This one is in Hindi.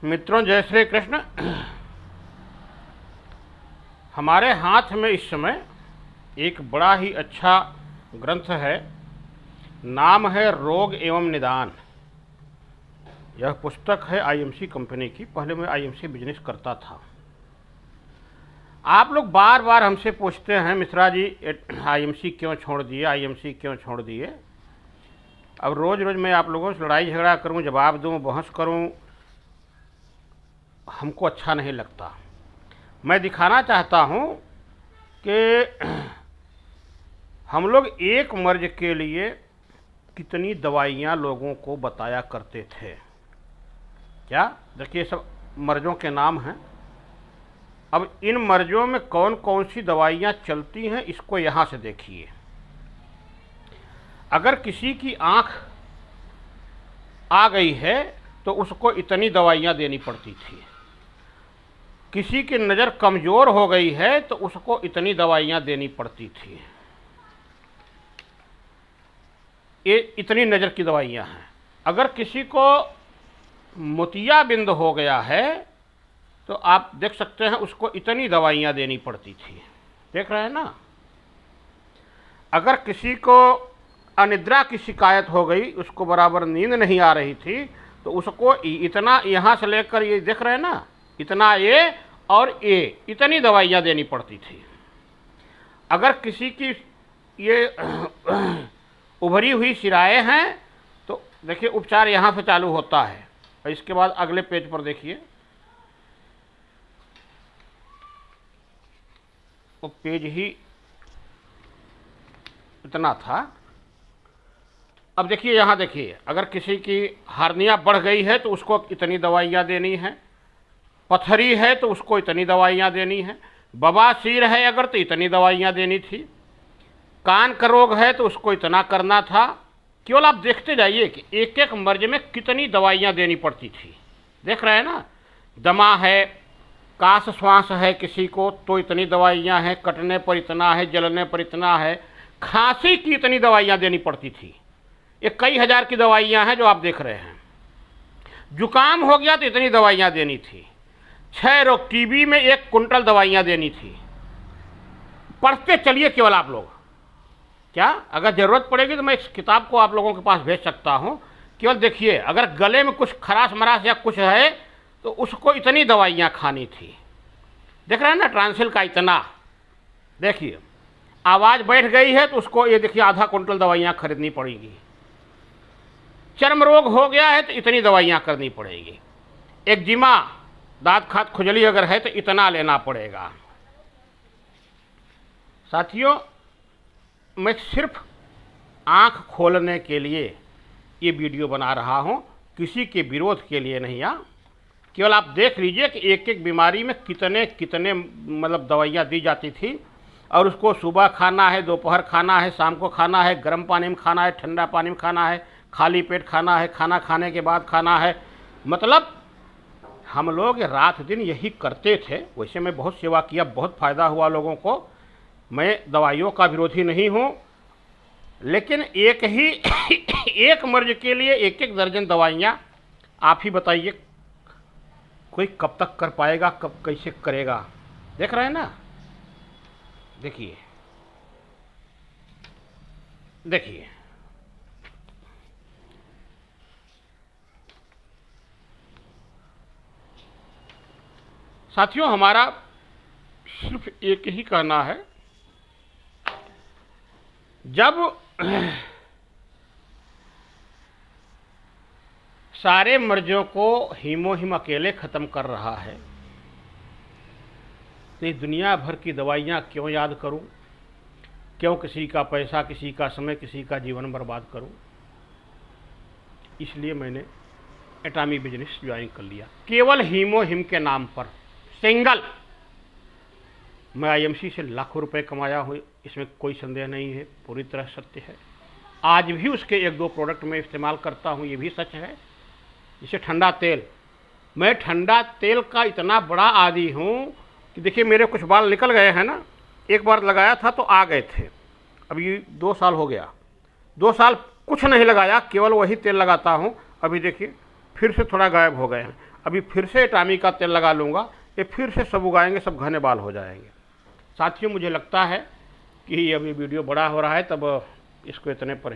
मित्रों, जय श्री कृष्ण। हमारे हाथ में इस समय एक बड़ा ही अच्छा ग्रंथ है। नाम है रोग एवं निदान। यह पुस्तक है आईएमसी कंपनी की। पहले मैं आईएमसी बिजनेस करता था। आप लोग बार बार हमसे पूछते हैं, मिश्रा जी आईएमसी क्यों छोड़ दिए, आईएमसी क्यों छोड़ दिए। अब रोज़ रोज़ मैं आप लोगों से लड़ाई झगड़ा करूं, जवाब दूं, बहस करूं, हमको अच्छा नहीं लगता। मैं दिखाना चाहता हूं कि हम लोग एक मर्ज के लिए कितनी दवाइयां लोगों को बताया करते थे। क्या देखिए, सब मर्जों के नाम हैं। अब इन मर्जों में कौन कौन सी दवाइयां चलती हैं, इसको यहां से देखिए। अगर किसी की आंख आ गई है तो उसको इतनी दवाइयां देनी पड़ती थी। किसी की नज़र कमज़ोर हो गई है तो उसको इतनी दवाइयां देनी पड़ती थी। ये इतनी नज़र की दवाइयां हैं। अगर किसी को मोतियाबिंद हो गया है तो आप देख सकते हैं उसको इतनी दवाइयां देनी पड़ती थी। देख रहे हैं ना। अगर किसी को अनिद्रा की शिकायत हो गई, उसको बराबर नींद नहीं आ रही थी, तो उसको इतना, यहाँ से लेकर ये देख रहे हैं ना, इतना ये और ये, इतनी दवाइयाँ देनी पड़ती थी। अगर किसी की ये उभरी हुई शिराएँ हैं तो देखिए उपचार यहाँ से चालू होता है। और इसके बाद अगले पेज पर देखिए, वो पेज ही इतना था। अब देखिए यहाँ देखिए, अगर किसी की हार्निया बढ़ गई है तो उसको इतनी दवाइयाँ देनी है। पथरी है तो उसको इतनी दवाइयाँ देनी है। बवासीर है अगर तो इतनी दवाइयाँ देनी थी। कान का रोग है तो उसको इतना करना था। केवल आप देखते जाइए कि एक एक मर्ज में कितनी दवाइयाँ देनी पड़ती थी। देख रहे हैं ना। दमा है, काश श्वास है किसी को तो इतनी दवाइयाँ हैं, कटने पर इतना है, जलने पर इतना है, खांसी की इतनी दवाइयाँ देनी पड़ती थी। ये कई हजार की दवाइयाँ हैं जो आप देख रहे हैं। जुकाम हो गया तो इतनी दवाइयाँ देनी थी। क्षय रोग, टीबी में 1 कुंटल दवाइयाँ देनी थी। पढ़ते चलिए केवल आप लोग। क्या अगर ज़रूरत पड़ेगी तो मैं इस किताब को आप लोगों के पास भेज सकता हूँ। केवल देखिए, अगर गले में कुछ खराश मराश या कुछ है तो उसको इतनी दवाइयाँ खानी थी। देख रहे हैं ना, ट्रांसिल का इतना। देखिए, आवाज़ बैठ गई है तो उसको ये देखिए आधा कुंटल दवाइयाँ खरीदनी पड़ेगी। चर्म रोग हो गया है तो इतनी दवाइयाँ करनी पड़ेगी। एक्जिमा, दांत खाद खुजली अगर है तो इतना लेना पड़ेगा। साथियों, मैं सिर्फ आंख खोलने के लिए ये वीडियो बना रहा हूँ, किसी के विरोध के लिए नहीं। केवल आप देख लीजिए कि एक एक बीमारी में कितने कितने मतलब दवाइयाँ दी जाती थी। और उसको सुबह खाना है, दोपहर खाना है, शाम को खाना है, गर्म पानी में खाना है, ठंडा पानी में खाना है, खाली पेट खाना है, खाना खाने के बाद खाना है। मतलब हम लोग रात दिन यही करते थे। वैसे मैं बहुत सेवा किया, बहुत फ़ायदा हुआ लोगों को। मैं दवाइयों का विरोधी नहीं हूँ, लेकिन एक ही एक मर्ज के लिए 1-1 दर्जन दवाइयाँ, आप ही बताइए कोई कब तक कर पाएगा, कब कैसे करेगा। देख रहे हैं ना। देखिए देखिए, साथियों, हमारा सिर्फ एक ही कहना है, जब सारे मर्जों को हीमोहिम अकेले ख़त्म कर रहा है तो ये दुनिया भर की दवाइयाँ क्यों याद करूं? क्यों किसी का पैसा, किसी का समय, किसी का जीवन बर्बाद करूं? इसलिए मैंने एटॉमी बिजनेस ज्वाइन कर लिया, केवल हीमोहिम के नाम पर। सिंगल। मैं आईएमसी से लाखों रुपए कमाया हूँ, इसमें कोई संदेह नहीं है, पूरी तरह सत्य है। आज भी उसके 1-2 प्रोडक्ट मैं इस्तेमाल करता हूँ, ये भी सच है। जैसे ठंडा तेल, मैं ठंडा तेल का इतना बड़ा आदी हूँ कि देखिए मेरे कुछ बाल निकल गए हैं ना। एक बार लगाया था तो आ गए थे। अभी 2 साल हो गया, 2 साल कुछ नहीं लगाया, केवल वही तेल लगाता हूँ। अभी देखिए फिर से थोड़ा गायब हो गए हैं। अभी फिर से एटामी का तेल लगा लूँगा, ये फिर से सब उगाएंगे, सब घने बाल हो जाएंगे। साथियों, मुझे लगता है कि अभी वीडियो बड़ा हो रहा है, तब इसको इतने पर